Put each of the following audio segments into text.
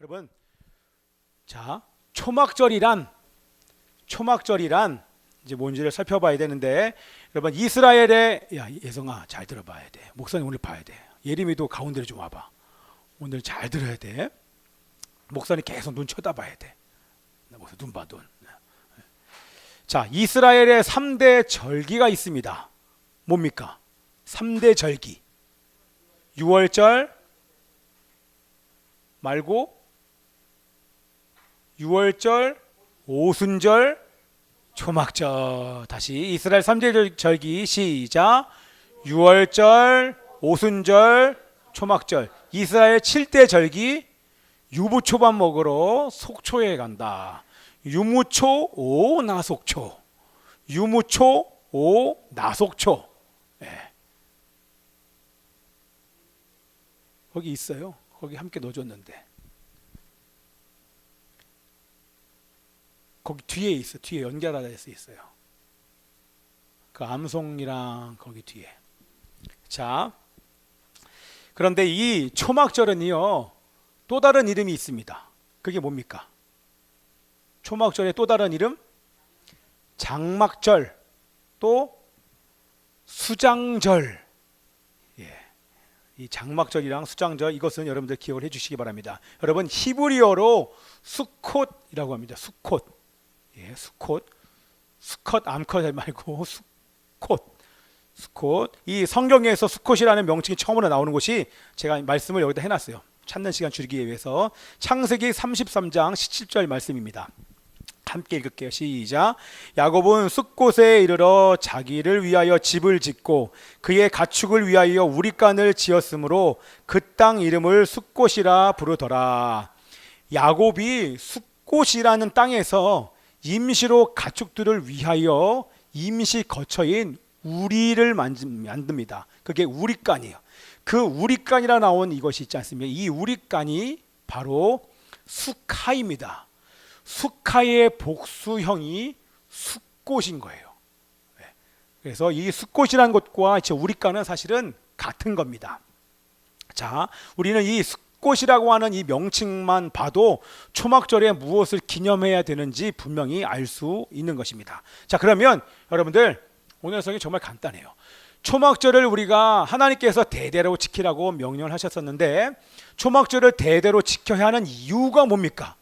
여러분, 자, 초막절이란 이제 뭔지를 살펴봐야 되는데, 여러분 이스라엘의 예성아 잘 들어봐야 돼. 목사님 오늘 봐야 돼. 예림이도 가운데로 좀 와봐. 오늘 잘 들어야 돼. 목사님 계속 눈 쳐다봐야 돼. 목사 눈 봐, 눈. 자, 이스라엘의 3대 절기가 있습니다. 뭡니까? 3대 절기. 유월절 말고 유월절, 오순절, 초막절. 다시 이스라엘 3대 절기 시작. 유월절, 오순절, 초막절. 이스라엘 7대 절기. 유부초밥 먹으러 속초에 간다. 유무초, 오, 나속초. 유무초, 오, 나속초. 네. 거기 있어요. 거기 함께 넣어줬는데. 거기 뒤에 있어. 뒤에 연결하여서 있어요. 그 암송이랑 거기 뒤에. 자, 그런데 이 초막절은요, 또 다른 이름이 있습니다. 그게 뭡니까? 초막절의 또 다른 이름? 장막절, 또 수장절. 예. 이 장막절이랑 수장절, 이것은 여러분들 기억을 해주시기 바랍니다. 여러분 히브리어로 수콧이라고 합니다. 수콧. 예, 수콧. 수컷, 암컷 말고 수콧. 이 성경에서 수콧이라는 명칭이 처음으로 나오는 곳이 제가 말씀을 여기다 해놨어요. 찾는 시간 줄이기 위해서. 창세기 33장 17절 말씀입니다. 함께 읽을게요. 시작. 야곱은 숫곳에 이르러 자기를 위하여 집을 짓고 그의 가축을 위하여 우릿간을 지었으므로 그 땅 이름을 숫곳이라 부르더라. 야곱이 숫곳이라는 땅에서 임시로 가축들을 위하여 임시 거처인 우리를 만듭니다. 그게 우릿간이에요. 그 우릿간이라 나온 이것이 있지 않습니까? 이 우릿간이 바로 수카입니다. 수카의 복수형이 숫곳인 거예요. 그래서 이 숫곳이라는 것과 우릿간은 사실은 같은 겁니다. 자, 우리는 이 숫곳이라고 하는 이 명칭만 봐도 초막절에 무엇을 기념해야 되는지 분명히 알 수 있는 것입니다. 자, 그러면 여러분들 오늘 설명이 정말 간단해요. 초막절을 우리가 하나님께서 대대로 지키라고 명령을 하셨었는데, 초막절을 대대로 지켜야 하는 이유가 뭡니까?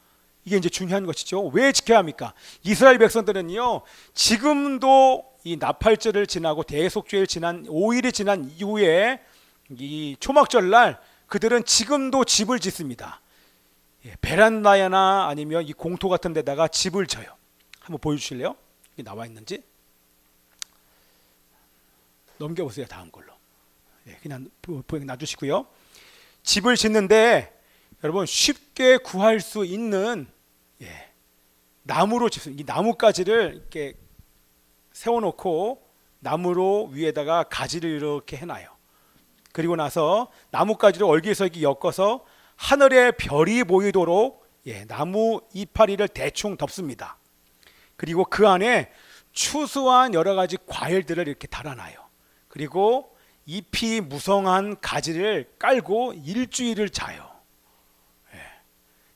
이게 이제 중요한 것이죠. 왜 지켜야 합니까? 이스라엘 백성들은요, 지금도 이 나팔절을 지나고 대속죄를 지난 5일이 지난 이후에 이 초막절 날 그들은 지금도 집을 짓습니다. 베란다나 아니면 이 공터 같은 데다가 집을 져요. 한번 보여주실래요? 이게 나와 있는지 넘겨보세요. 다음 걸로. 그냥 놔주시고요. 집을 짓는데 여러분 쉽게 구할 수 있는 나무로 짓습니다. 이 나뭇가지를 이렇게 세워놓고 나무로 위에다가 가지를 이렇게 해놔요. 그리고 나서 나뭇가지를 얼기설기 엮어서 하늘에 별이 보이도록 나무 이파리를 대충 덮습니다. 그리고 그 안에 추수한 여러 가지 과일들을 이렇게 달아놔요. 그리고 잎이 무성한 가지를 깔고 일주일을 자요.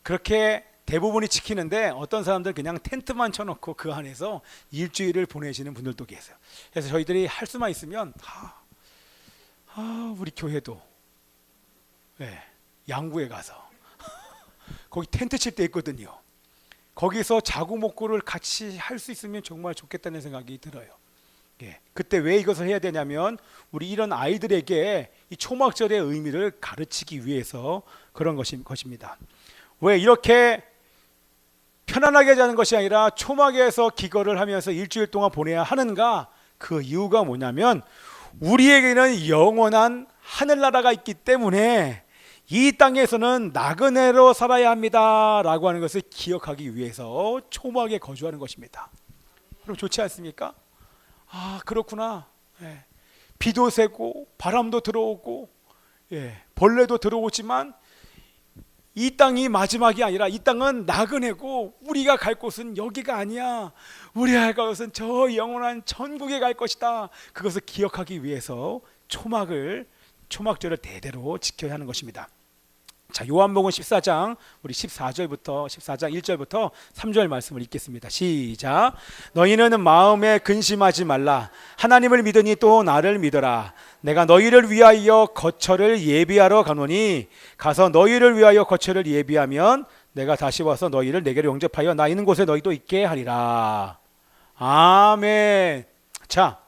그렇게 대부분이 지키는데 어떤 사람들 그냥 텐트만 쳐놓고 그 안에서 일주일을 보내시는 분들도 계세요. 그래서 저희들이 할 수만 있으면 우리 교회도 양구에 가서 거기 텐트 칠 때 있거든요. 거기서 자구 목구를 같이 할 수 있으면 정말 좋겠다는 생각이 들어요. 그때 왜 이것을 해야 되냐면 우리 이런 아이들에게 이 초막절의 의미를 가르치기 위해서 그런 것입니다. 왜 이렇게 편안하게 자는 것이 아니라 초막에서 기거를 하면서 일주일 동안 보내야 하는가? 그 이유가 뭐냐면 우리에게는 영원한 하늘나라가 있기 때문에 이 땅에서는 나그네로 살아야 합니다 라고 하는 것을 기억하기 위해서 초막에 거주하는 것입니다. 그럼 좋지 않습니까? 그렇구나. 비도 새고 바람도 들어오고 벌레도 들어오지만 이 땅이 마지막이 아니라 이 땅은 나그네고 우리가 갈 곳은 여기가 아니야. 우리가 갈 곳은 저 영원한 천국에 갈 것이다. 그것을 기억하기 위해서 초막절을 대대로 지켜야 하는 것입니다. 자, 요한복음 14장 우리 14장 1절부터 3절 말씀을 읽겠습니다. 시작. 너희는 마음에 근심하지 말라. 하나님을 믿으니 또 나를 믿어라. 내가 너희를 위하여 거처를 예비하러 가노니 가서 너희를 위하여 거처를 예비하면 내가 다시 와서 너희를 내게로 영접하여 나 있는 곳에 너희도 있게 하리라. 아멘. 자,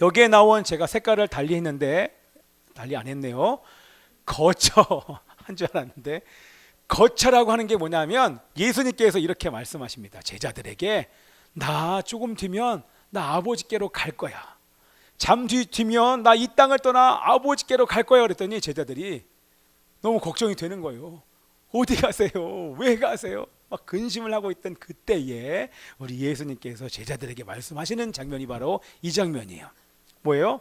여기에 나온 제가 색깔을 달리 했는데 달리 안 했네요. 거처 한 줄 알았는데 거처라고 하는 게 뭐냐면 예수님께서 이렇게 말씀하십니다. 제자들에게 나 조금 뒤면 나 아버지께로 갈 거야. 뒤면 나 이 땅을 떠나 아버지께로 갈 거야. 그랬더니 제자들이 너무 걱정이 되는 거예요. 어디 가세요? 왜 가세요? 막 근심을 하고 있던 그때에 우리 예수님께서 제자들에게 말씀하시는 장면이 바로 이 장면이에요. 뭐예요?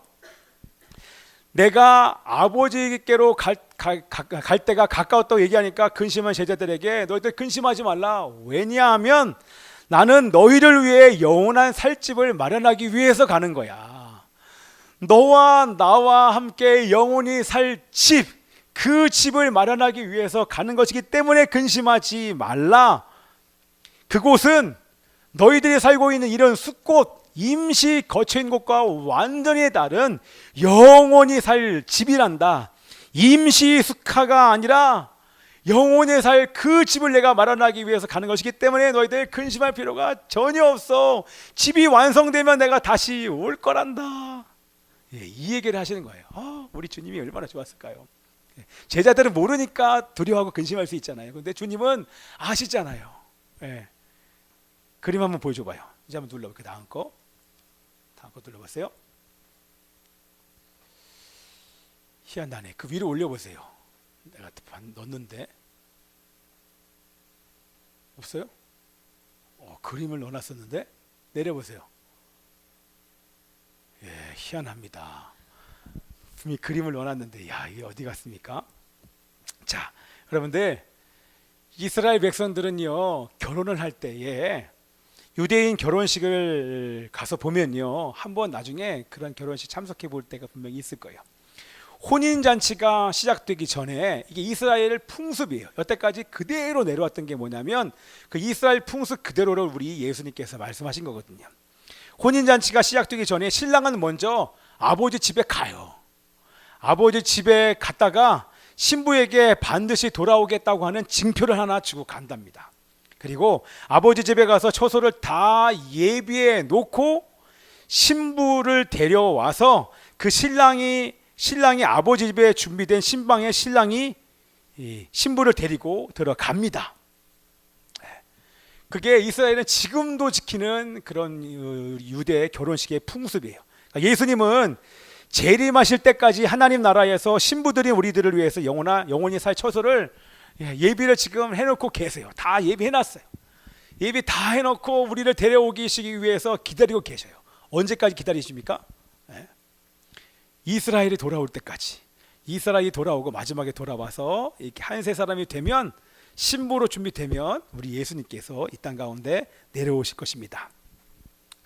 내가 아버지께로 갈 때가 가까웠다고 얘기하니까 근심한 제자들에게 너희들 근심하지 말라. 왜냐하면 나는 너희를 위해 영원한 살집을 마련하기 위해서 가는 거야. 너와 나와 함께 영원히 살 집, 그 집을 마련하기 위해서 가는 것이기 때문에 근심하지 말라. 그곳은 너희들이 살고 있는 이런 숲곳, 임시 거처인 곳과 완전히 다른 영원히 살 집이란다. 임시 숙카가 아니라 영원히 살 그 집을 내가 마련하기 위해서 가는 것이기 때문에 너희들 근심할 필요가 전혀 없어. 집이 완성되면 내가 다시 올 거란다. 이 얘기를 하시는 거예요. 우리 주님이 얼마나 좋았을까요? 제자들은 모르니까 두려워하고 근심할 수 있잖아요. 근데 주님은 아시잖아요. 그림 한번 보여줘봐요. 이제 한번 눌러볼게요. 다음 거 눌러보세요. 희한하네. 그 위로 올려보세요. 내가 넣었는데 없어요? 그림을 넣어놨었는데 내려보세요. 희한합니다. 분명히 그림을 넣어놨는데 이게 어디 갔습니까? 자, 여러분들 이스라엘 백성들은요 결혼을 할 때에 유대인 결혼식을 가서 보면요 한번 나중에 그런 결혼식 참석해 볼 때가 분명히 있을 거예요. 혼인잔치가 시작되기 전에 이게 이스라엘 풍습이에요. 여태까지 그대로 내려왔던 게 뭐냐면 그 이스라엘 풍습 그대로를 우리 예수님께서 말씀하신 거거든요. 혼인잔치가 시작되기 전에 신랑은 먼저 아버지 집에 가요. 아버지 집에 갔다가 신부에게 반드시 돌아오겠다고 하는 징표를 하나 주고 간답니다. 그리고 아버지 집에 가서 처소를 다 예비해 놓고 신부를 데려와서 그 신랑이 아버지 집에 준비된 신방에 신랑이 신부를 데리고 들어갑니다. 그게 이스라엘은 지금도 지키는 그런 유대 결혼식의 풍습이에요. 그러니까 예수님은 재림하실 때까지 하나님 나라에서 신부들이 우리들을 위해서 영원히 살 처소를 예비를 지금 해놓고 계세요. 다 예비해놨어요. 예비 다 해놓고 우리를 데려오시기 위해서 기다리고 계셔요. 언제까지 기다리십니까? 이스라엘이 돌아올 때까지. 이스라엘이 돌아오고 마지막에 돌아와서 이렇게 한 세 사람이 되면 신부로 준비되면 우리 예수님께서 이 땅 가운데 내려오실 것입니다.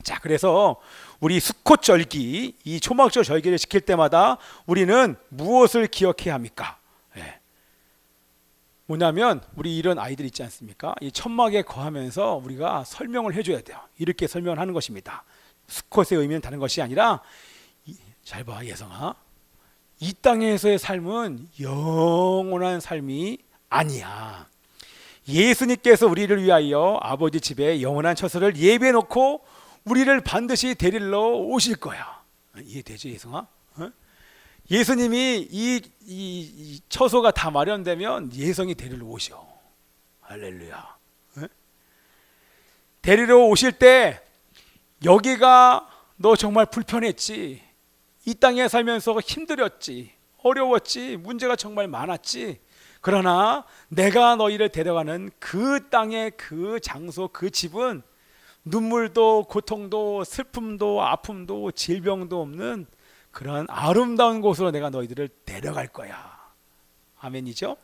자, 그래서 우리 수꽃 절기, 이 초막절 절기를 지킬 때마다 우리는 무엇을 기억해야 합니까? 뭐냐면 우리 이런 아이들 있지 않습니까? 이 천막에 거하면서 우리가 설명을 해줘야 돼요. 이렇게 설명을 하는 것입니다. 수꽃의 의미는 다른 것이 아니라 잘 봐, 예성아. 이 땅에서의 삶은 영원한 삶이 아니야. 예수님께서 우리를 위하여 아버지 집에 영원한 처소를 예비해 놓고 우리를 반드시 데리러 오실 거야. 이해되죠, 예성아? 예수님이 이 처소가 다 마련되면 예성이 데리러 오셔. 할렐루야. 데리러 오실 때 여기가 너 정말 불편했지. 이 땅에 살면서 힘들었지. 어려웠지. 문제가 정말 많았지. 그러나 내가 너희를 데려가는 그 땅의 그 장소, 그 집은 눈물도 고통도 슬픔도 아픔도 질병도 없는 그런 아름다운 곳으로 내가 너희들을 데려갈 거야. 아멘이죠?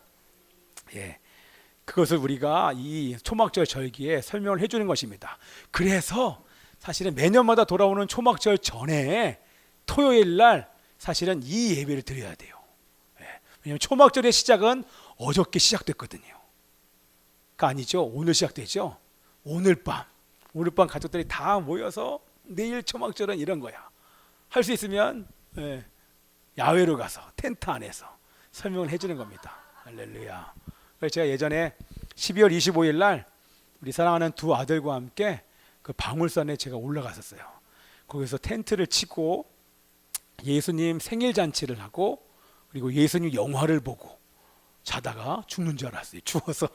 그것을 우리가 이 초막절 절기에 설명을 해주는 것입니다. 그래서 사실은 매년마다 돌아오는 초막절 전에 토요일 날 사실은 이 예배를 드려야 돼요. 왜냐하면 초막절의 시작은 어저께 시작됐거든요. 그 아니죠. 오늘 시작되죠. 오늘 밤 가족들이 다 모여서 내일 초막절은 이런 거야. 할 수 있으면 야외로 가서 텐트 안에서 설명을 해주는 겁니다. 할렐루야. 그래서 제가 예전에 12월 25일 날 우리 사랑하는 두 아들과 함께 그 방울산에 제가 올라갔었어요. 거기서 텐트를 치고 예수님 생일 잔치를 하고 그리고 예수님 영화를 보고 자다가 죽는 줄 알았어요. 추워서.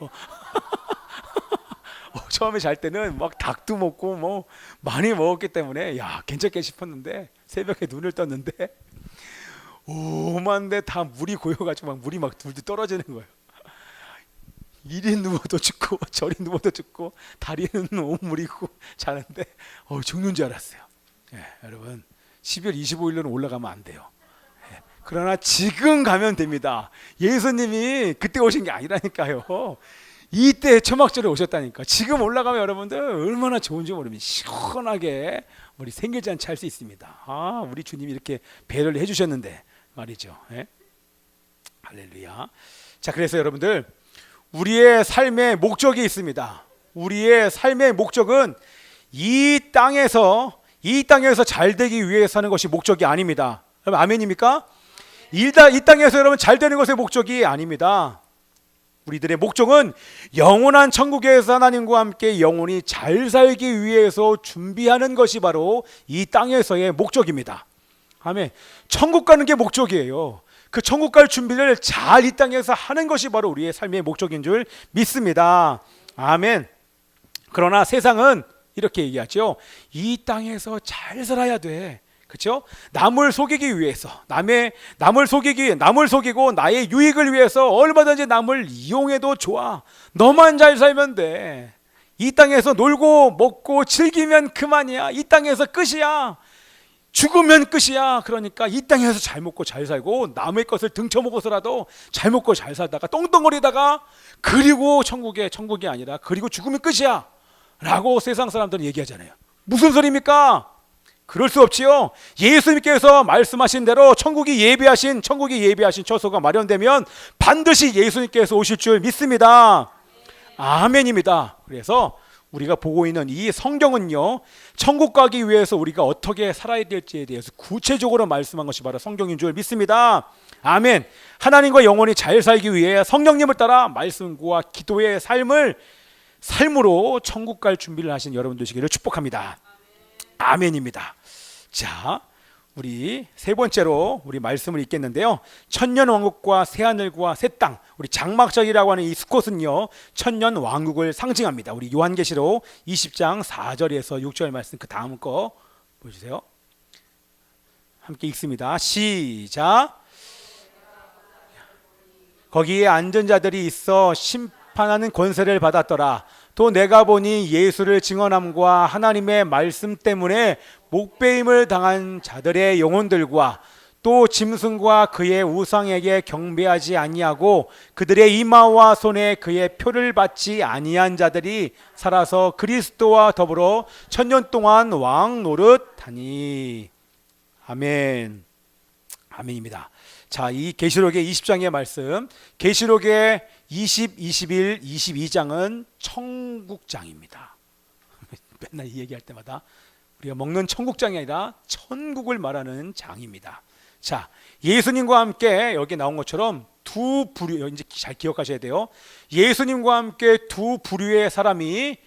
처음에 잘 때는 막 닭도 먹고 뭐 많이 먹었기 때문에 야 괜찮게 싶었는데 새벽에 눈을 떴는데 오만데 다 물이 고여가지고 막 물이 막 둘둘 떨어지는 거예요. 이리 누워도 죽고 저리 누워도 죽고 다리는 온물이고 자는데 죽는 줄 알았어요. 여러분 12월 25일로는 올라가면 안 돼요. 그러나 지금 가면 됩니다. 예수님이 그때 오신 게 아니라니까요. 이때 초막절에 오셨다니까. 지금 올라가면 여러분들 얼마나 좋은지 모르면 시원하게 우리 생일잔치 할 수 있습니다. 우리 주님이 이렇게 배려를 해주셨는데 말이죠. 할렐루야. 자, 그래서 여러분들 우리의 삶의 목적이 있습니다. 우리의 삶의 목적은 이 땅에서 잘 되기 위해서 하는 것이 목적이 아닙니다. 여러분 아멘입니까? 이 땅에서 여러분 잘 되는 것의 목적이 아닙니다. 우리들의 목적은 영원한 천국에서 하나님과 함께 영원히 잘 살기 위해서 준비하는 것이 바로 이 땅에서의 목적입니다. 아멘. 천국 가는 게 목적이에요. 그 천국 갈 준비를 잘 이 땅에서 하는 것이 바로 우리의 삶의 목적인 줄 믿습니다. 아멘. 그러나 세상은 이렇게 얘기하죠. 이 땅에서 잘 살아야 돼. 그렇죠? 남을 속이기 위해서 남을 속이고 나의 유익을 위해서 얼마든지 남을 이용해도 좋아. 너만 잘 살면 돼. 이 땅에서 놀고 먹고 즐기면 그만이야. 이 땅에서 끝이야. 죽으면 끝이야. 그러니까 이 땅에서 잘 먹고 잘 살고 남의 것을 등쳐먹어서라도 잘 먹고 잘 살다가 똥덩거리다가 그리고 천국이 아니라 그리고 죽으면 끝이야 라고 세상 사람들은 얘기하잖아요. 무슨 소리입니까? 그럴 수 없지요. 예수님께서 말씀하신 대로 천국이 예비하신 처소가 마련되면 반드시 예수님께서 오실 줄 믿습니다. 아멘입니다. 그래서 우리가 보고 있는 이 성경은요, 천국 가기 위해서 우리가 어떻게 살아야 될지에 대해서 구체적으로 말씀한 것이 바로 성경인 줄 믿습니다. 아멘. 하나님과 영원히 잘 살기 위해 성령님을 따라 말씀과 기도의 삶으로 천국 갈 준비를 하신 여러분 되시기를 축복합니다. 아멘입니다. 자, 우리 세 번째로 우리 말씀을 읽겠는데요. 천년 왕국과 새 하늘과 새 땅, 우리 장막절이라고 하는 이 수컷은요, 천년 왕국을 상징합니다. 우리 요한계시록 20장 4절에서 6절 말씀 그 다음 거 보여주세요. 함께 읽습니다. 시작. 거기에 앉은 자들이 있어 심판하는 권세를 받았더라. 또 내가 보니 예수를 증언함과 하나님의 말씀 때문에 목배임을 당한 자들의 영혼들과 또 짐승과 그의 우상에게 경배하지 아니하고 그들의 이마와 손에 그의 표를 받지 아니한 자들이 살아서 그리스도와 더불어 천년 동안 왕 노릇하니. 아멘. 아멘입니다. 자, 이 계시록의 20장의 말씀, 계시록의 20, 21, 22장은 천국장입니다. 맨날 이 얘기할 때마다 우리가 먹는 천국장이 아니라 천국을 말하는 장입니다. 자, 예수님과 함께 여기 나온 것처럼 두 부류, 이제 잘 기억하셔야 돼요. 예수님과 함께 두 부류의 사람이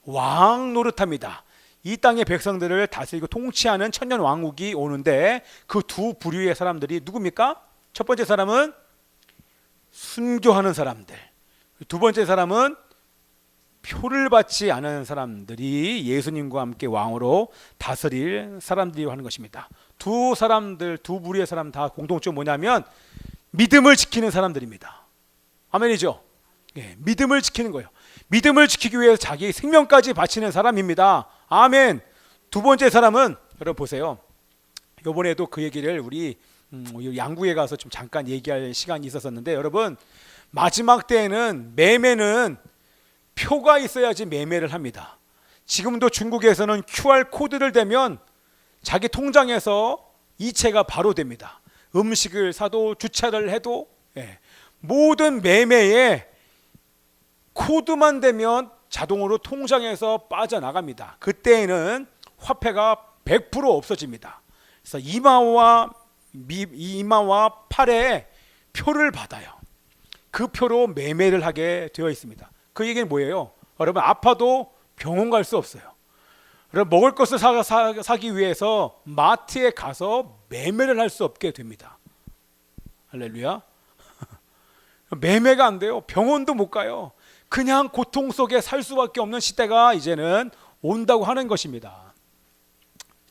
왕 노릇합니다. 이 땅의 백성들을 다스리고 통치하는 천년 왕국이 오는데 그 두 부류의 사람들이 누굽니까? 첫 번째 사람은 순교하는 사람들, 두 번째 사람은 표를 받지 않은 사람들이 예수님과 함께 왕으로 다스릴 사람들이라고 하는 것입니다. 두 부류의 사람 다 공통점 뭐냐면 믿음을 지키는 사람들입니다. 아멘이죠? 믿음을 지키는 거예요. 믿음을 지키기 위해서 자기 생명까지 바치는 사람입니다. 아멘. 두 번째 사람은 여러분 보세요. 이번에도 그 얘기를 우리 양구에 가서 좀 잠깐 얘기할 시간이 있었었는데, 여러분 마지막 때에는 매매는 표가 있어야지 매매를 합니다. 지금도 중국에서는 QR 코드를 대면 자기 통장에서 이체가 바로 됩니다. 음식을 사도 주차를 해도 모든 매매에 코드만 되면 자동으로 통장에서 빠져나갑니다. 그때에는 화폐가 100% 없어집니다. 그래서 이마와 팔에 표를 받아요. 그 표로 매매를 하게 되어 있습니다. 그 얘기는 뭐예요? 여러분, 아파도 병원 갈 수 없어요. 여러분, 먹을 것을 사기 위해서 마트에 가서 매매를 할 수 없게 됩니다. 할렐루야. 매매가 안 돼요. 병원도 못 가요. 그냥 고통 속에 살 수밖에 없는 시대가 이제는 온다고 하는 것입니다.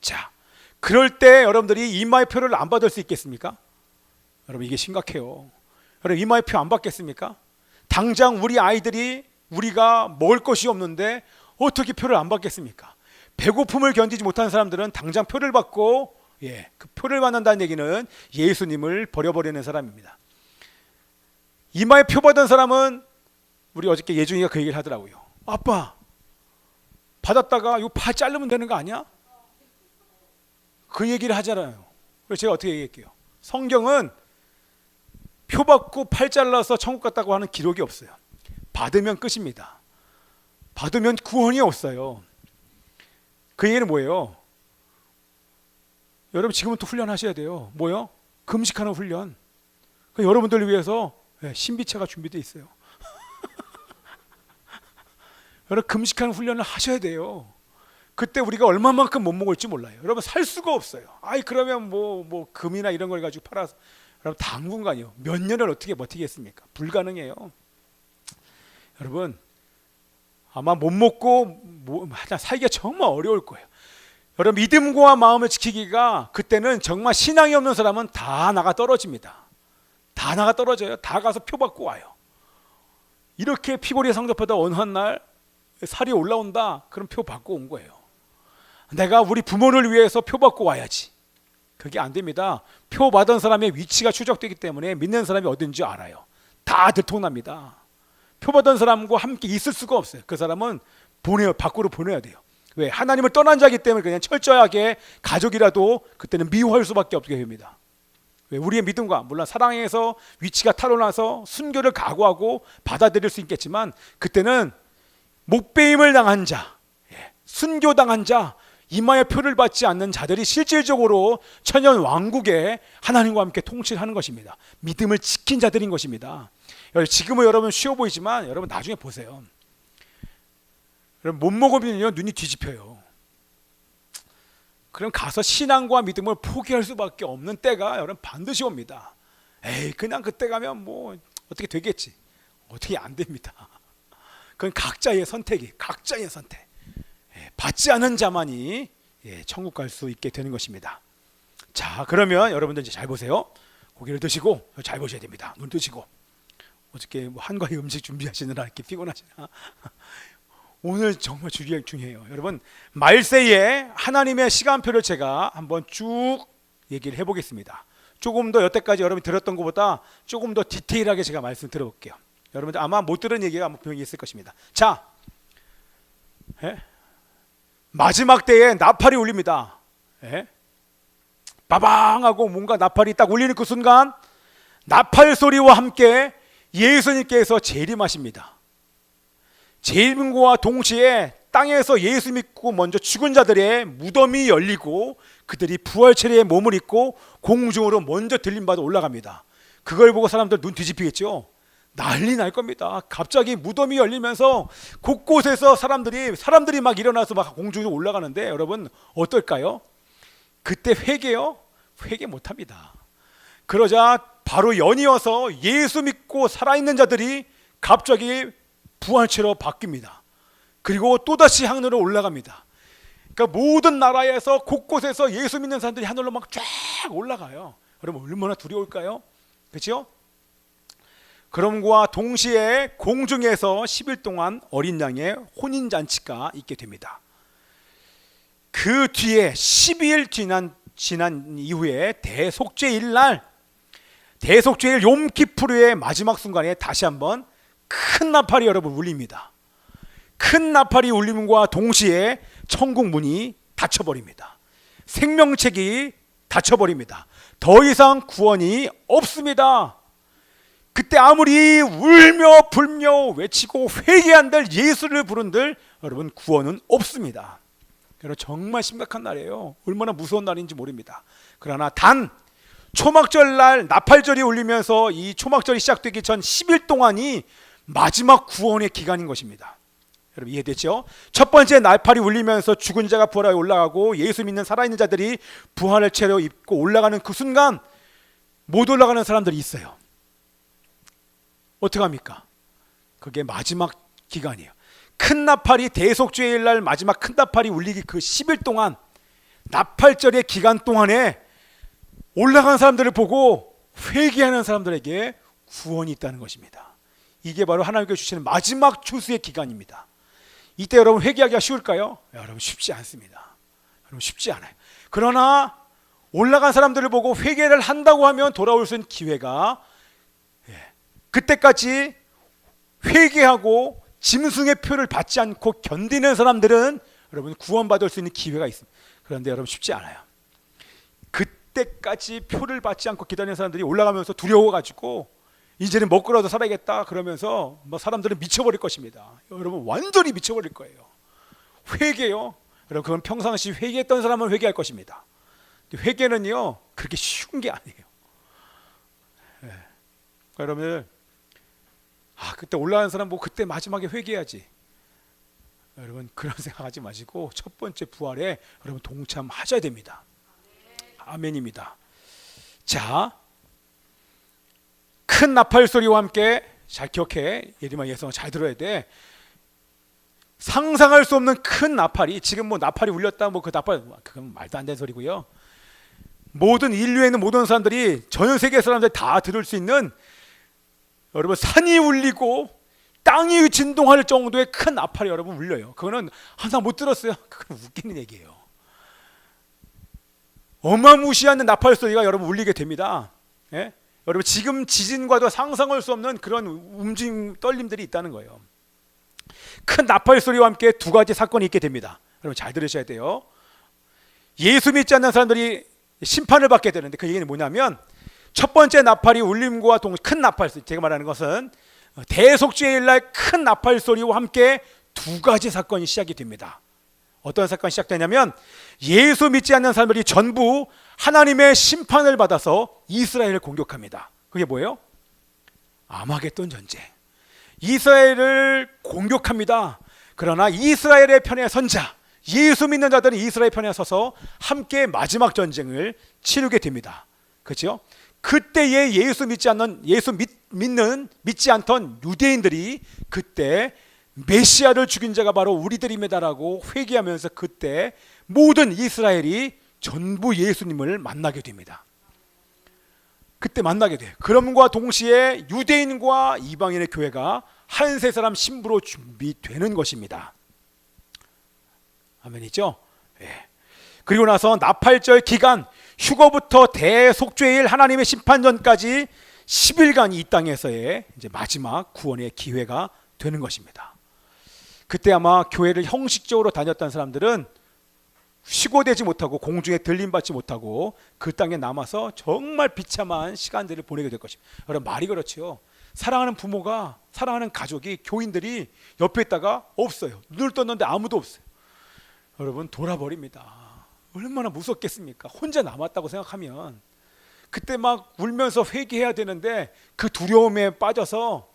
자, 그럴 때 여러분들이 이마의 표를 안 받을 수 있겠습니까? 여러분, 이게 심각해요. 여러분, 이마의 표 안 받겠습니까? 당장 우리 아이들이 우리가 먹을 것이 없는데 어떻게 표를 안 받겠습니까? 배고픔을 견디지 못하는 사람들은 당장 표를 받고, 그 표를 받는다는 얘기는 예수님을 버려버리는 사람입니다. 이마에 표 받은 사람은, 우리 어저께 예중이가 그 얘기를 하더라고요. 아빠, 받았다가 이거 파 자르면 되는 거 아니야? 그 얘기를 하잖아요. 그래서 제가 어떻게 얘기할게요? 성경은 표 받고 팔 잘라서 천국 갔다고 하는 기록이 없어요. 받으면 끝입니다. 받으면 구원이 없어요. 그 얘기는 뭐예요? 여러분, 지금부터 훈련하셔야 돼요. 뭐요? 금식하는 훈련. 여러분들을 위해서 신비체가 준비되어 있어요. 여러분, 금식하는 훈련을 하셔야 돼요. 그때 우리가 얼마만큼 못 먹을지 몰라요. 여러분, 살 수가 없어요. 그러면 뭐 금이나 이런 걸 가지고 팔아서, 여러분, 당분간이요. 몇 년을 어떻게 버티겠습니까? 불가능해요. 여러분, 아마 못 먹고 살기가 정말 어려울 거예요. 여러분, 믿음과 마음을 지키기가, 그때는 정말 신앙이 없는 사람은 다 나가 떨어집니다. 다 나가 떨어져요. 다 가서 표 받고 와요. 이렇게 피골이 상접하다 어느 한 날 살이 올라온다, 그럼 표 받고 온 거예요. 내가 우리 부모를 위해서 표 받고 와야지. 그게 안 됩니다. 표 받은 사람의 위치가 추적되기 때문에 믿는 사람이 어딘지 알아요. 다 들통납니다. 표 받은 사람과 함께 있을 수가 없어요. 그 사람은 밖으로 보내야 돼요. 왜? 하나님을 떠난 자이기 때문에 그냥 철저하게 가족이라도 그때는 미워할 수밖에 없게 됩니다. 왜? 우리의 믿음과, 물론 사랑에서 위치가 타로나서 순교를 각오하고 받아들일 수 있겠지만, 그때는 목배임을 당한 자, 순교당한 자, 이마에 표를 받지 않는 자들이 실질적으로 천년 왕국에 하나님과 함께 통치를 하는 것입니다. 믿음을 지킨 자들인 것입니다. 지금은 여러분 쉬워 보이지만, 여러분 나중에 보세요. 여러분, 못 먹으면요, 눈이 뒤집혀요. 그럼 가서 신앙과 믿음을 포기할 수밖에 없는 때가 여러분 반드시 옵니다. 그냥 그때 가면 뭐 어떻게 되겠지? 어떻게 안 됩니다. 그건 각자의 선택이, 각자의 선택. 받지 않은 자만이 천국 갈 수 있게 되는 것입니다. 자, 그러면 여러분들 이제 잘 보세요. 고개를 드시고 잘 보셔야 됩니다. 눈 뜨시고. 어저께 뭐 한가위 음식 준비하시느라 이렇게 피곤하시나? 오늘 정말 중요해요. 여러분, 말세에 하나님의 시간표를 제가 한번 쭉 얘기를 해보겠습니다. 조금 더 여태까지 여러분이 들었던 것보다 조금 더 디테일하게 제가 말씀 들어볼게요. 여러분들 아마 못 들은 얘기가 분명히 있을 것입니다. 자, 마지막 때에 나팔이 울립니다. 빠방하고 뭔가 나팔이 딱 울리는 그 순간, 나팔 소리와 함께 예수님께서 재림하십니다. 재림과 동시에 땅에서 예수 믿고 먼저 죽은 자들의 무덤이 열리고 그들이 부활체리의 몸을 입고 공중으로 먼저 들림받아 올라갑니다. 그걸 보고 사람들 눈 뒤집히겠죠. 난리 날 겁니다. 갑자기 무덤이 열리면서 곳곳에서 사람들이 막 일어나서 막 공중으로 올라가는데, 여러분 어떨까요? 그때 회개요? 회개 못합니다. 그러자 바로 연이어서 예수 믿고 살아있는 자들이 갑자기 부활체로 바뀝니다. 그리고 또다시 하늘로 올라갑니다. 그러니까 모든 나라에서 곳곳에서 예수 믿는 사람들이 하늘로 막 쫙 올라가요. 여러분 얼마나 두려울까요? 그렇죠? 그럼과 동시에 공중에서 10일 동안 어린 양의 혼인잔치가 있게 됩니다. 그 뒤에 12일 지난 이후에 대속죄일 날, 대속죄일 욤키푸르의 마지막 순간에 다시 한번 큰 나팔이 여러분 울립니다. 큰 나팔이 울림과 동시에 천국 문이 닫혀버립니다. 생명책이 닫혀버립니다. 더 이상 구원이 없습니다. 그때 아무리 울며 불며 외치고 회개한들 예수를 부른들 여러분 구원은 없습니다. 여러분 정말 심각한 날이에요. 얼마나 무서운 날인지 모릅니다. 그러나 단 초막절 날 나팔절이 울리면서 이 초막절이 시작되기 전 10일 동안이 마지막 구원의 기간인 것입니다. 여러분 이해됐죠? 첫 번째 나팔이 울리면서 죽은 자가 부활하여 올라가고 예수 믿는 살아있는 자들이 부활을 채로 입고 올라가는 그 순간 못 올라가는 사람들이 있어요. 어떡합니까? 그게 마지막 기간이에요. 큰 나팔이 대속죄일 날 마지막 큰 나팔이 울리기 그 10일 동안 나팔절의 기간 동안에 올라간 사람들을 보고 회개하는 사람들에게 구원이 있다는 것입니다. 이게 바로 하나님께서 주시는 마지막 추수의 기간입니다. 이때 여러분 회개하기가 쉬울까요? 여러분 쉽지 않습니다. 여러분 쉽지 않아요. 그러나 올라간 사람들을 보고 회개를 한다고 하면 돌아올 수 있는 기회가 그때까지 회개하고 짐승의 표를 받지 않고 견디는 사람들은 여러분 구원받을 수 있는 기회가 있습니다. 그런데 여러분 쉽지 않아요. 그때까지 표를 받지 않고 기다리는 사람들이 올라가면서 두려워가지고 이제는 먹고라도 살아야겠다 그러면서 사람들은 미쳐버릴 것입니다. 여러분 완전히 미쳐버릴 거예요. 회개요. 여러분 그건 평상시 회개했던 사람은 회개할 것입니다. 회개는요 그렇게 쉬운 게 아니에요. 여러분 그때 올라가는 사람 보고 그때 마지막에 회개해야지. 여러분 그런 생각하지 마시고 첫 번째 부활에 여러분 동참하셔야 됩니다. 아멘입니다. 자, 큰 나팔 소리와 함께 잘 기억해. 예리만 예성 잘 들어야 돼. 상상할 수 없는 큰 나팔이 지금 나팔이 울렸다 그 나팔 그건 말도 안 되는 소리고요. 모든 인류에 있는 모든 사람들이 전 세계 사람들이 다 들을 수 있는 여러분 산이 울리고 땅이 진동할 정도의 큰 나팔이 여러분 울려요. 그거는 항상 못 들었어요. 그건 웃기는 얘기예요. 어마무시한 나팔 소리가 여러분 울리게 됩니다. 예? 여러분 지금 지진과도 상상할 수 없는 그런 움직임 떨림들이 있다는 거예요. 큰 나팔 소리와 함께 두 가지 사건이 있게 됩니다. 여러분 잘 들으셔야 돼요. 예수 믿지 않는 사람들이 심판을 받게 되는데 그 얘기는 뭐냐면 첫 번째 나팔이 울림과 동시에 큰 나팔 소리, 제가 말하는 것은 대속죄일 날 큰 나팔 소리와 함께 두 가지 사건이 시작이 됩니다. 어떤 사건이 시작되냐면 예수 믿지 않는 사람들이 전부 하나님의 심판을 받아서 이스라엘을 공격합니다. 그게 뭐예요? 아마겟돈 전쟁. 이스라엘을 공격합니다. 그러나 이스라엘의 편에 선 자, 예수 믿는 자들은 이스라엘 편에 서서 함께 마지막 전쟁을 치르게 됩니다. 그렇죠? 그때에 예수 믿지 않던 유대인들이 그때 메시아를 죽인 자가 바로 우리들입니다라고 회개하면서 그때 모든 이스라엘이 전부 예수님을 만나게 됩니다. 그때 만나게 돼요. 그럼과 동시에 유대인과 이방인의 교회가 한 세 사람 신부로 준비되는 것입니다. 아멘이죠? 예. 그리고 나서 나팔절 기간 휴거부터 대속죄일 하나님의 심판전까지 10일간 이 땅에서의 이제 마지막 구원의 기회가 되는 것입니다. 그때 아마 교회를 형식적으로 다녔던 사람들은 휴거되지 못하고 공중에 들림받지 못하고 그 땅에 남아서 정말 비참한 시간들을 보내게 될 것입니다. 여러분 말이 그렇죠. 사랑하는 부모가 사랑하는 가족이 교인들이 옆에 있다가 없어요. 눈을 떴는데 아무도 없어요. 여러분 돌아버립니다. 얼마나 무섭겠습니까? 혼자 남았다고 생각하면 그때 막 울면서 회개해야 되는데 그 두려움에 빠져서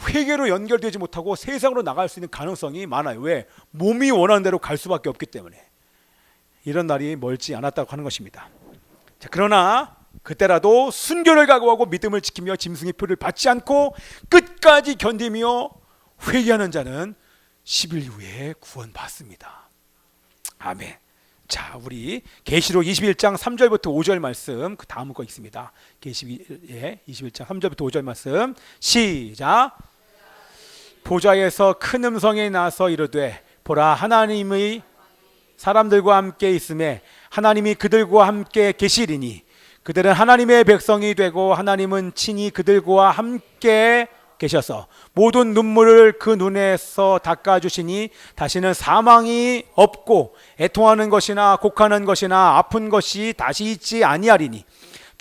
회개로 연결되지 못하고 세상으로 나갈 수 있는 가능성이 많아요. 왜? 몸이 원하는 대로 갈 수밖에 없기 때문에. 이런 날이 멀지 않았다고 하는 것입니다. 자, 그러나 그때라도 순교를 각오하고 믿음을 지키며 짐승의 표를 받지 않고 끝까지 견디며 회개하는 자는 10일 후에 구원받습니다. 아멘. 자, 우리 계시록 21장 3절부터 5절 말씀 그 다음 거 있습니다. 계시록 21장 3절부터 5절 말씀 시작. 보좌에서 큰 음성이 나서 이르되 보라 하나님의 사람들과 함께 있음에 하나님이 그들과 함께 계시리니 그들은 하나님의 백성이 되고 하나님은 친히 그들과 함께 계셔서 모든 눈물을 그 눈에서 닦아주시니 다시는 사망이 없고 애통하는 것이나 곡하는 것이나 아픈 것이 다시 있지 아니하리니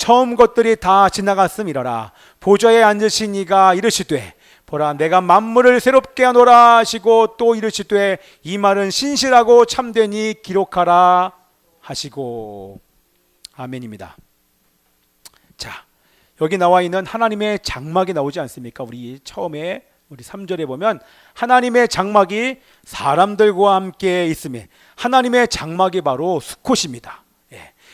처음 것들이 다 지나갔음이러라. 보좌에 앉으신 이가 이르시되 보라 내가 만물을 새롭게 하노라 하시고 또 이르시되 이 말은 신실하고 참되니 기록하라 하시고. 아멘입니다. 자, 여기 나와 있는 하나님의 장막이 나오지 않습니까? 우리 처음에 우리 3절에 보면 하나님의 장막이 사람들과 함께 있음에, 하나님의 장막이 바로 수콧입니다.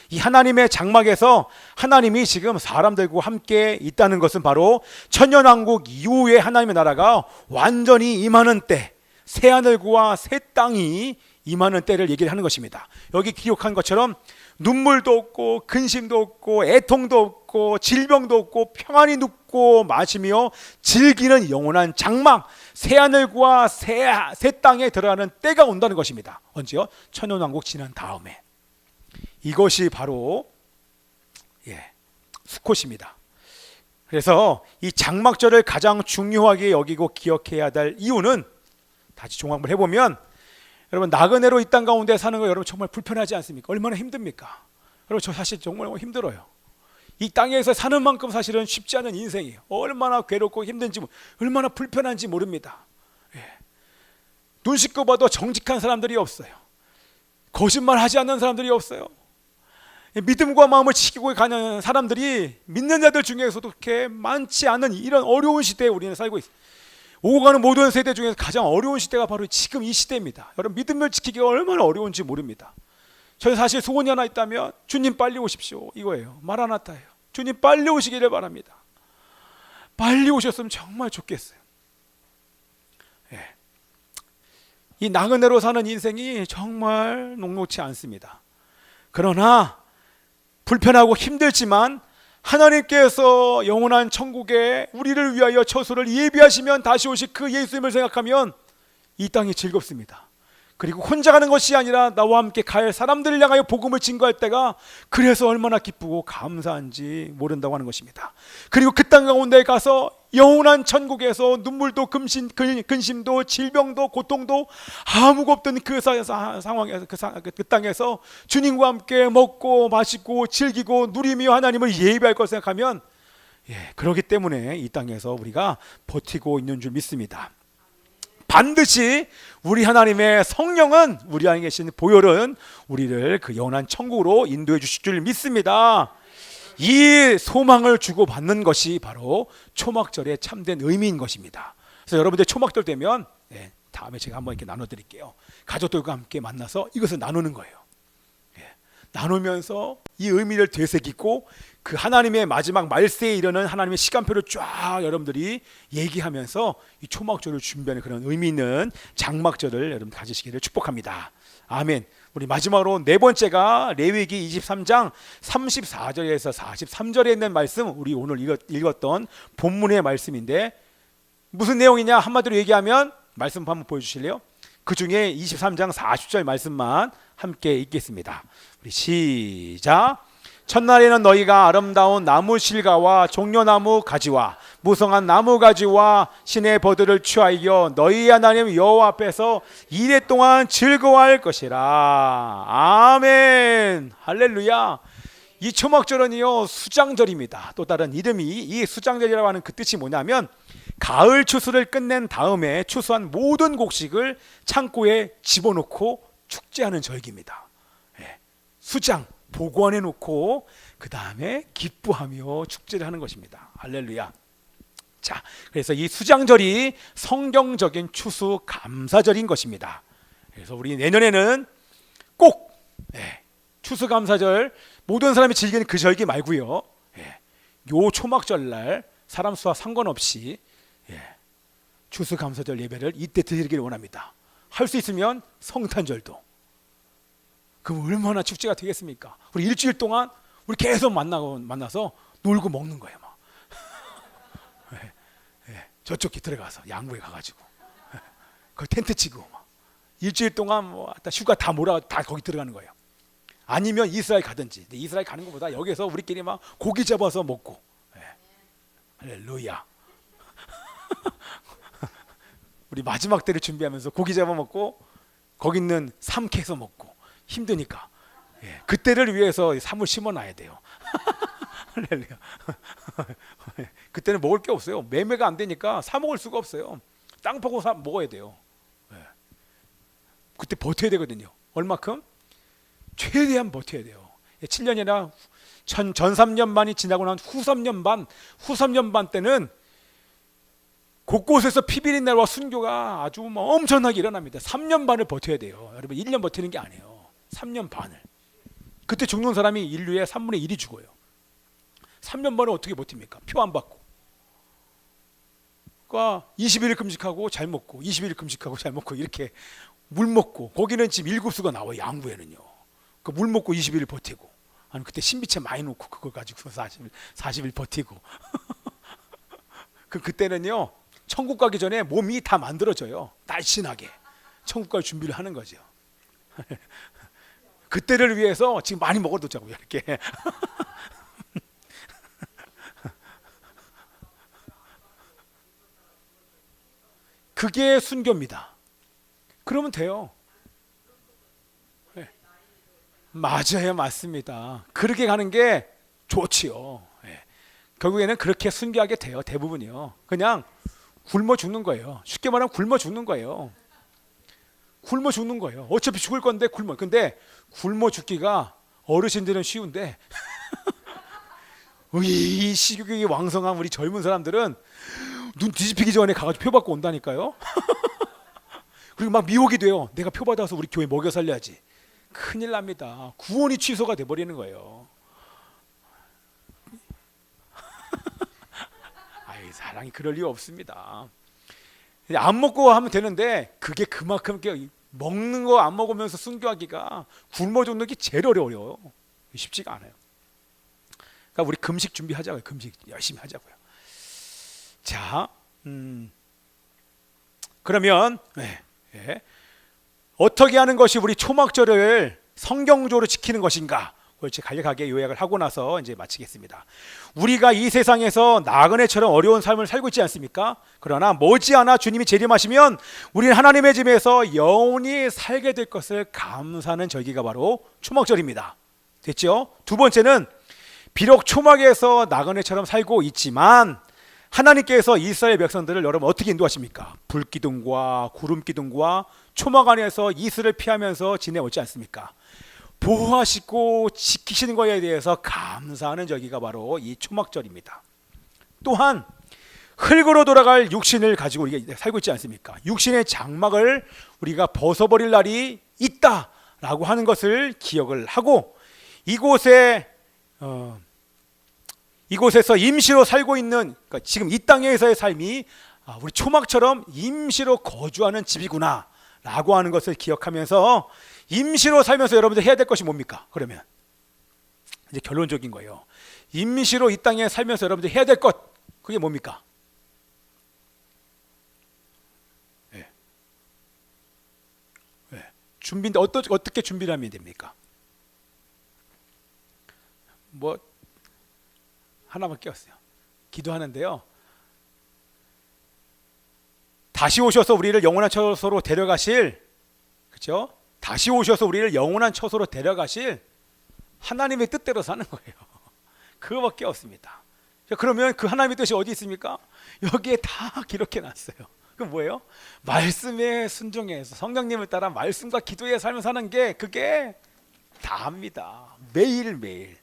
이 하나님의 장막에서 하나님이 지금 사람들과 함께 있다는 것은 바로 천년왕국 이후에 하나님의 나라가 완전히 임하는 때, 새하늘과 새 땅이 임하는 때를 얘기를 하는 것입니다. 여기 기록한 것처럼 눈물도 없고 근심도 없고 애통도 없고 질병도 없고 평안히 눕고 마시며 즐기는 영원한 장막, 새하늘과 새 땅에 들어가는 때가 온다는 것입니다. 언제요? 천년왕국 지난 다음에. 이것이 바로 수콧입니다. 그래서 이 장막절을 가장 중요하게 여기고 기억해야 될 이유는, 다시 종합을 해보면, 여러분 나그네로 이 땅 가운데 사는 거 여러분 정말 불편하지 않습니까? 얼마나 힘듭니까? 여러분 저 사실 정말 힘들어요. 이 땅에서 사는 만큼 사실은 쉽지 않은 인생이에요. 얼마나 괴롭고 힘든지, 얼마나 불편한지 모릅니다. 눈 씻고 봐도 정직한 사람들이 없어요. 거짓말하지 않는 사람들이 없어요. 믿음과 마음을 지키고 가는 사람들이 믿는 자들 중에서도 그렇게 많지 않은 이런 어려운 시대에 우리는 살고 있어요. 오고 가는 모든 세대 중에서 가장 어려운 시대가 바로 지금 이 시대입니다. 여러분 믿음을 지키기가 얼마나 어려운지 모릅니다. 저는 사실 소원이 하나 있다면 주님 빨리 오십시오 이거예요. 마라나타예요. 주님 빨리 오시기를 바랍니다. 빨리 오셨으면 정말 좋겠어요. 이 나그네로 사는 인생이 정말 녹록지 않습니다. 그러나 불편하고 힘들지만 하나님께서 영원한 천국에 우리를 위하여 처소를 예비하시면 다시 오실 그 예수님을 생각하면 이 땅이 즐겁습니다. 그리고 혼자 가는 것이 아니라 나와 함께 갈 사람들을 향하여 복음을 증거할 때가 그래서 얼마나 기쁘고 감사한지 모른다고 하는 것입니다. 그리고 그 땅 가운데 가서 영원한 천국에서 눈물도 근심도 질병도 고통도 아무것도 없던 그 상황에서 그 땅에서 주님과 함께 먹고 마시고 즐기고 누리며 하나님을 예배할 것 생각하면 그렇기 때문에 이 땅에서 우리가 버티고 있는 줄 믿습니다. 반드시 우리 하나님의 성령은, 우리 안에 계신 보혈은 우리를 그 영원한 천국으로 인도해 주실 줄 믿습니다. 이 소망을 주고받는 것이 바로 초막절의 참된 의미인 것입니다. 그래서 여러분들 초막절 되면 다음에 제가 한번 이렇게 나눠드릴게요. 가족들과 함께 만나서 이것을 나누는 거예요. 나누면서 이 의미를 되새기고 그 하나님의 마지막 말세에 이르는 하나님의 시간표를 쫙 여러분들이 얘기하면서 이 초막절을 준비하는 그런 의미 있는 장막절을 여러분 가지시기를 축복합니다. 아멘. 우리 마지막으로 네 번째가 레위기 23장 34절에서 43절에 있는 말씀, 우리 오늘 읽었던 본문의 말씀인데 무슨 내용이냐 한마디로 얘기하면, 말씀 한번 보여주실래요? 그 중에 23장 40절 말씀만 함께 읽겠습니다. 우리 시작. 첫날에는 너희가 아름다운 나무 실과와 종려나무 가지와 무성한 나무 가지와 신의 버들을 취하여 너희 하나님 여호와 앞에서 이래 동안 즐거워할 것이라. 아멘. 할렐루야. 이 초막절은요 수장절입니다. 또 다른 이름이, 이 수장절이라고 하는 그 뜻이 뭐냐면 가을 추수를 끝낸 다음에 추수한 모든 곡식을 창고에 집어넣고 축제하는 절기입니다. 수장 보관해 놓고 그 다음에 기뻐하며 축제를 하는 것입니다. 할렐루야. 자, 그래서 이 수장절이 성경적인 추수 감사절인 것입니다. 그래서 우리 내년에는 꼭 추수 감사절, 모든 사람이 즐기는 그 절기 말고요, 요 초막절날 사람 수와 상관없이 추수 감사절 예배를 이때 드리기를 원합니다. 할 수 있으면 성탄절도. 그럼 얼마나 축제가 되겠습니까? 우리 일주일 동안 우리 계속 만나서 놀고 먹는 거예요. 막. 저쪽 들어가서 양구에 가가지고 거기 텐트 치고 막. 일주일 동안 휴가 다 거기 들어가는 거예요. 아니면 이스라엘 가든지. 이스라엘 가는 것보다 여기서 우리끼리 막 고기 잡아서 먹고. 할렐루야. 우리 마지막 때를 준비하면서 고기 잡아 먹고 거기 있는 삶 캐서 먹고. 힘드니까 그때를 위해서 삶을 심어놔야 돼요. 할렐루야. 그때는 먹을 게 없어요. 매매가 안 되니까 사 먹을 수가 없어요. 땅 파고 사 먹어야 돼요. 예. 그때 버텨야 되거든요. 얼마큼? 최대한 버텨야 돼요. 7년이나 전 3년 반이 지나고 난 후 3년 반 때는 곳곳에서 피비린내와 순교가 아주 뭐 엄청나게 일어납니다. 3년 반을 버텨야 돼요. 여러분 1년 버티는 게 아니에요. 3년 반을. 그때 죽는 사람이 인류의 3분의 1이 죽어요. 3년 반을 어떻게 버팁니까? 표 안 받고. 그러니까 21일 금식하고 잘 먹고 21일 금식하고 잘 먹고 이렇게 물 먹고 거기는 지금 7수가 나와요. 양구에는요. 그 물 먹고 21일 버티고 아니 그때 신비체 많이 놓고 그걸 가지고 40일 버티고 그때는요 천국 가기 전에 몸이 다 만들어져요. 날씬하게 천국 갈 준비를 하는 거죠. 그때를 위해서 지금 많이 먹어두자고요. 이렇게 그게 순교입니다. 그러면 돼요. 네. 맞아요, 맞습니다. 그렇게 가는 게 좋지요. 네. 결국에는 그렇게 순교하게 돼요. 대부분이요. 그냥 굶어 죽는 거예요. 쉽게 말하면 굶어 죽는 거예요. 굶어 죽는 거예요. 어차피 죽을 건데 근데 굶어 죽기가 어르신들은 쉬운데 이 식욕이 왕성한 우리 젊은 사람들은 눈 뒤집히기 전에 가가지고 표 받고 온다니까요. 그리고 막 미혹이 돼요. 내가 표 받아서 우리 교회 먹여 살려야지. 큰일 납니다. 구원이 취소가 돼버리는 거예요. 아이 사랑이 그럴 리 없습니다. 안 먹고 하면 되는데 그게 그만큼 먹는 거 안 먹으면서 순교하기가 굶어 죽는 게 제일 어려워요. 쉽지가 않아요. 그러니까 우리 금식 준비하자고요. 금식 열심히 하자고요. 자, 그러면 어떻게 하는 것이 우리 초막절을 성경적으로 지키는 것인가? 그걸 간략하게 요약을 하고 나서 이제 마치겠습니다. 우리가 이 세상에서 나그네처럼 어려운 삶을 살고 있지 않습니까? 그러나 머지않아 주님이 재림하시면 우리는 하나님의 집에서 영원히 살게 될 것을 감사하는 절기가 바로 초막절입니다. 됐죠? 두 번째는 비록 초막에서 나그네처럼 살고 있지만 하나님께서 이스라엘 백성들을 여러분 어떻게 인도하십니까? 불기둥과 구름기둥과 초막 안에서 이슬을 피하면서 지내오지 않습니까? 보호하시고 지키시는 것에 대해서 감사하는 절기가 바로 이 초막절입니다. 또한 흙으로 돌아갈 육신을 가지고 우리가 살고 있지 않습니까? 육신의 장막을 우리가 벗어버릴 날이 있다라고 하는 것을 기억을 하고 이곳에서 임시로 살고 있는 그러니까 지금 이 땅에서의 삶이 우리 초막처럼 임시로 거주하는 집이구나 라고 하는 것을 기억하면서 임시로 살면서 여러분들 해야 될 것이 뭡니까? 그러면 이제 결론적인 거예요. 임시로 이 땅에 살면서 여러분들 해야 될 것 그게 뭡니까? 준비인데 어떻게 준비를 하면 됩니까? 뭐 하나밖에 없어요. 기도하는데요. 다시 오셔서 우리를 영원한 처소로 데려가실, 그렇죠? 다시 오셔서 우리를 영원한 처소로 데려가실 하나님의 뜻대로 사는 거예요. 그거밖에 없습니다. 그러면 그 하나님의 뜻이 어디 있습니까? 여기에 다 기록해 놨어요. 그 뭐예요? 말씀에 순종해서 성령님을 따라 말씀과 기도에 삶을 사는 게 그게 다합니다. 매일매일.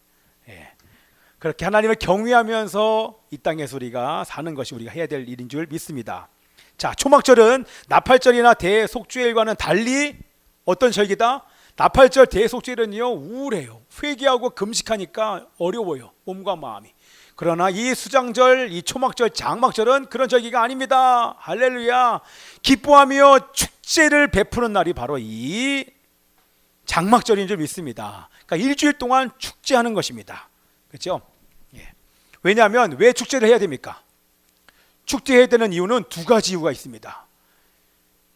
그렇게 하나님을 경외하면서 이 땅에서 우리가 사는 것이 우리가 해야 될 일인 줄 믿습니다. 자, 초막절은 나팔절이나 대속죄일과는 달리 어떤 절기다? 나팔절 대속죄일은요 우울해요. 회개하고 금식하니까 어려워요. 몸과 마음이. 그러나 이 수장절, 이 초막절, 장막절은 그런 절기가 아닙니다. 할렐루야. 기뻐하며 축제를 베푸는 날이 바로 이 장막절인 줄 믿습니다. 그러니까 일주일 동안 축제하는 것입니다. 그렇죠? 왜냐하면 왜 축제를 해야 됩니까? 축제해야 되는 이유는 두 가지 이유가 있습니다.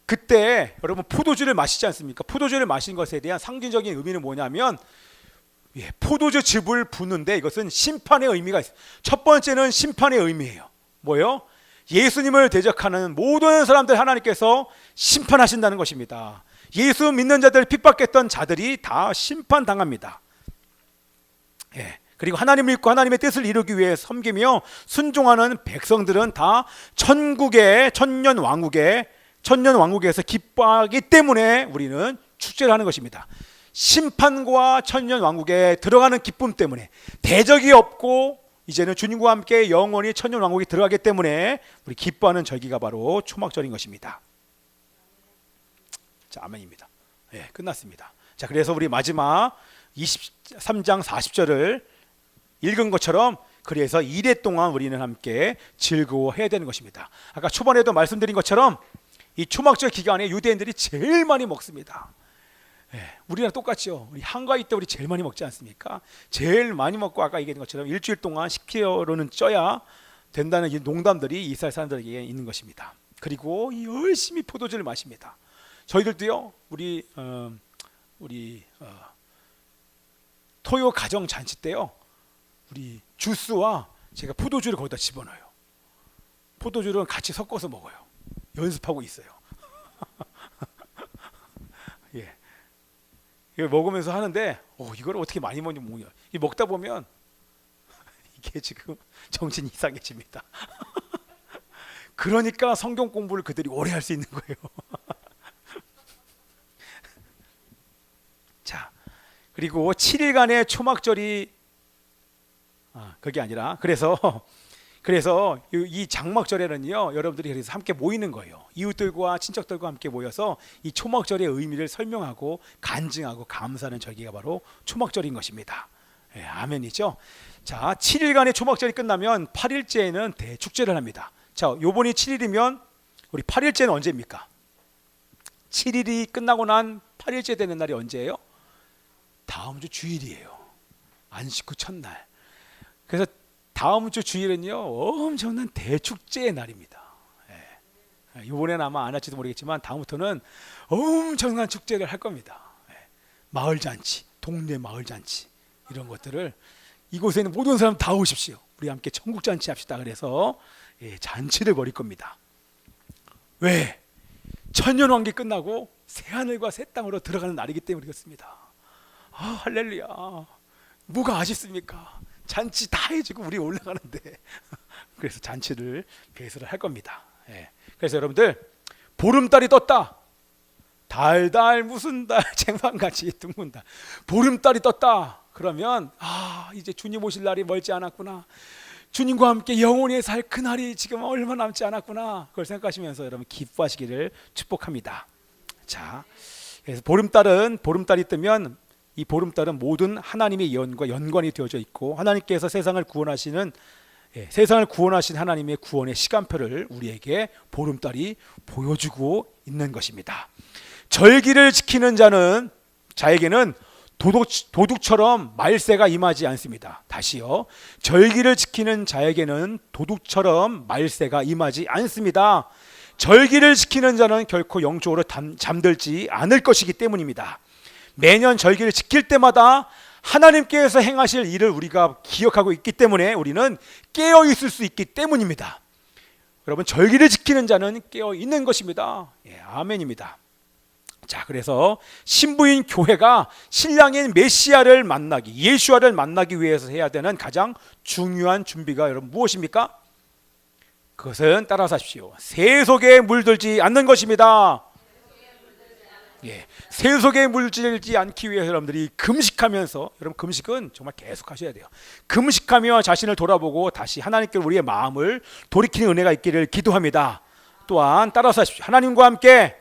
그때 여러분 포도주를 마시지 않습니까? 포도주를 마신 것에 대한 상징적인 의미는 뭐냐면 포도주 즙을 붓는데 이것은 심판의 의미가 있어요. 첫 번째는 심판의 의미예요. 뭐예요? 예수님을 대적하는 모든 사람들 하나님께서 심판하신다는 것입니다. 예수 믿는 자들 핍박했던 자들이 다 심판당합니다. 그리고 하나님을 믿고 하나님의 뜻을 이루기 위해 섬기며 순종하는 백성들은 다 천국의 천년 왕국에서 기뻐하기 때문에 우리는 축제를 하는 것입니다. 심판과 천년 왕국에 들어가는 기쁨 때문에, 대적이 없고 이제는 주님과 함께 영원히 천년 왕국에 들어가기 때문에 우리 기뻐하는 절기가 바로 초막절인 것입니다. 자, 아멘입니다. 예, 끝났습니다. 자, 그래서 우리 마지막 23장 40절을 읽은 것처럼, 그래서 2대 동안 우리는 함께 즐거워해야 되는 것입니다. 아까 초반에도 말씀드린 것처럼 이 초막절 기간에 유대인들이 제일 많이 먹습니다. 예, 우리랑 똑같죠. 우리 한가위 때 우리 제일 많이 먹지 않습니까? 제일 많이 먹고, 아까 얘기한 것처럼 일주일 동안 10kg는 쪄야 된다는 이 농담들이 이스라엘 사람들에게 있는 것입니다. 그리고 열심히 포도주를 마십니다. 저희들도요, 우리 토요 가정 잔치 때요, 우리 주스와 제가 포도주를 거기다 집어넣어요. 포도주를 같이 섞어서 먹어요. 연습하고 있어요. 예, 이거 먹으면서 하는데, 이걸 어떻게 많이 먹냐. 이 먹다 보면 이게 지금 정신이 이상해집니다. 그러니까 성경 공부를 그들이 오래 할 수 있는 거예요. 자, 그리고 7일간의 초막절이 그게 아니라, 그래서 이 장막절에는요, 여러분들이 그래서 함께 모이는 거예요. 이웃들과 친척들과 함께 모여서 이 초막절의 의미를 설명하고 간증하고 감사하는 절기가 바로 초막절인 것입니다. 예, 아멘이죠. 자, 7일간의 초막절이 끝나면 8일째에는 대축제를 합니다. 자, 요번이 7일이면 우리 8일째는 언제입니까? 7일이 끝나고 난 8일째 되는 날이 언제예요? 다음 주 주일이에요. 안식 후 첫날. 그래서 다음 주 주일은요, 엄청난 대축제의 날입니다. 예. 이번에는 아마 안 할지도 모르겠지만 다음부터는 엄청난 축제를 할 겁니다. 예. 마을 잔치, 동네 마을 잔치, 이런 것들을, 이곳에는 모든 사람 다 오십시오. 우리 함께 천국 잔치 합시다. 그래서 잔치를 벌일 겁니다. 왜? 천년 왕기 끝나고 새 하늘과 새 땅으로 들어가는 날이기 때문에 그렇습니다. 할렐루야. 뭐가 아쉽습니까? 잔치 다 해주고 우리 올라가는데. 그래서 잔치를 배설을 할 겁니다. 예. 그래서 여러분들, 보름달이 떴다. 달달 무슨 달, 쟁반같이 둥근 달. 보름달이 떴다. 그러면 이제 주님 오실 날이 멀지 않았구나. 주님과 함께 영원히 살 그날이 지금 얼마 남지 않았구나. 그걸 생각하시면서 여러분 기뻐하시기를 축복합니다. 자, 그래서 보름달이 뜨면, 이 보름달은 모든 하나님의 예언과 연관이 되어져 있고, 하나님께서 세상을 구원하신 하나님의 구원의 시간표를 우리에게 보름달이 보여주고 있는 것입니다. 절기를 지키는 자에게는 도둑처럼 말세가 임하지 않습니다. 다시요. 절기를 지키는 자에게는 도둑처럼 말세가 임하지 않습니다. 절기를 지키는 자는 결코 영적으로 잠들지 않을 것이기 때문입니다. 매년 절기를 지킬 때마다 하나님께서 행하실 일을 우리가 기억하고 있기 때문에 우리는 깨어 있을 수 있기 때문입니다. 여러분, 절기를 지키는 자는 깨어 있는 것입니다. 예, 아멘입니다. 자, 그래서 신부인 교회가 신랑인 메시아를 만나기, 예수와를 만나기 위해서 해야 되는 가장 중요한 준비가 여러분 무엇입니까? 그것은 따라서 하십시오. 새 속에 물들지 않는 것입니다. 예, 새 속에 물들지 않기 위해서 여러분들이 금식하면서, 여러분 금식은 정말 계속 하셔야 돼요. 금식하며 자신을 돌아보고 다시 하나님께 우리의 마음을 돌이키는 은혜가 있기를 기도합니다. 또한 따라서 하십시오. 하나님과 함께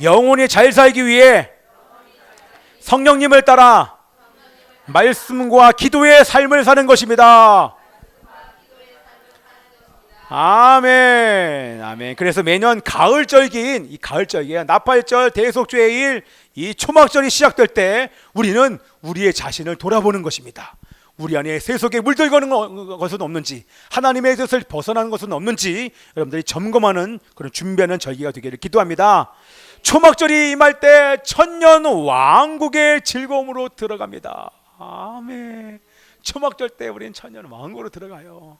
영원히 잘 살기 위해 성령님을 따라 말씀과 기도의 삶을 사는 것입니다. 아멘, 아멘. 그래서 매년 가을절기인 이 가을절기야, 나팔절, 대속죄일, 이 초막절이 시작될 때 우리는 우리의 자신을 돌아보는 것입니다. 우리 안에 세속에 물들거는 것은 없는지, 하나님의 뜻을 벗어나는 것은 없는지 여러분들이 점검하는 그런 준비하는 절기가 되기를 기도합니다. 초막절이 임할 때 천년 왕국의 즐거움으로 들어갑니다. 아멘. 초막절 때 우리는 천년 왕국으로 들어가요.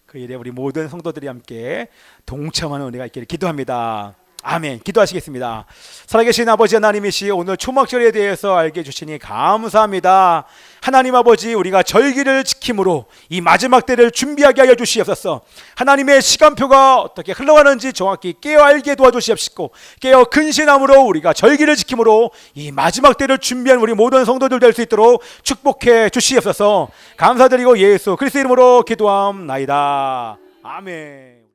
그 일에 우리 모든 성도들이 함께 동참하는 은혜가 있기를 기도합니다. 아멘. 기도하시겠습니다. 살아계신 아버지 하나님이시 오늘 초막절에 대해서 알게 해주시니 감사합니다. 하나님 아버지, 우리가 절기를 지킴으로 이 마지막 때를 준비하게 하여 주시옵소서. 하나님의 시간표가 어떻게 흘러가는지 정확히 깨어 알게 도와주시옵시고, 깨어 근신함으로 우리가 절기를 지킴으로 이 마지막 때를 준비한 우리 모든 성도들 될 수 있도록 축복해 주시옵소서. 감사드리고 예수 그리스도 이름으로 기도함나이다. 아멘.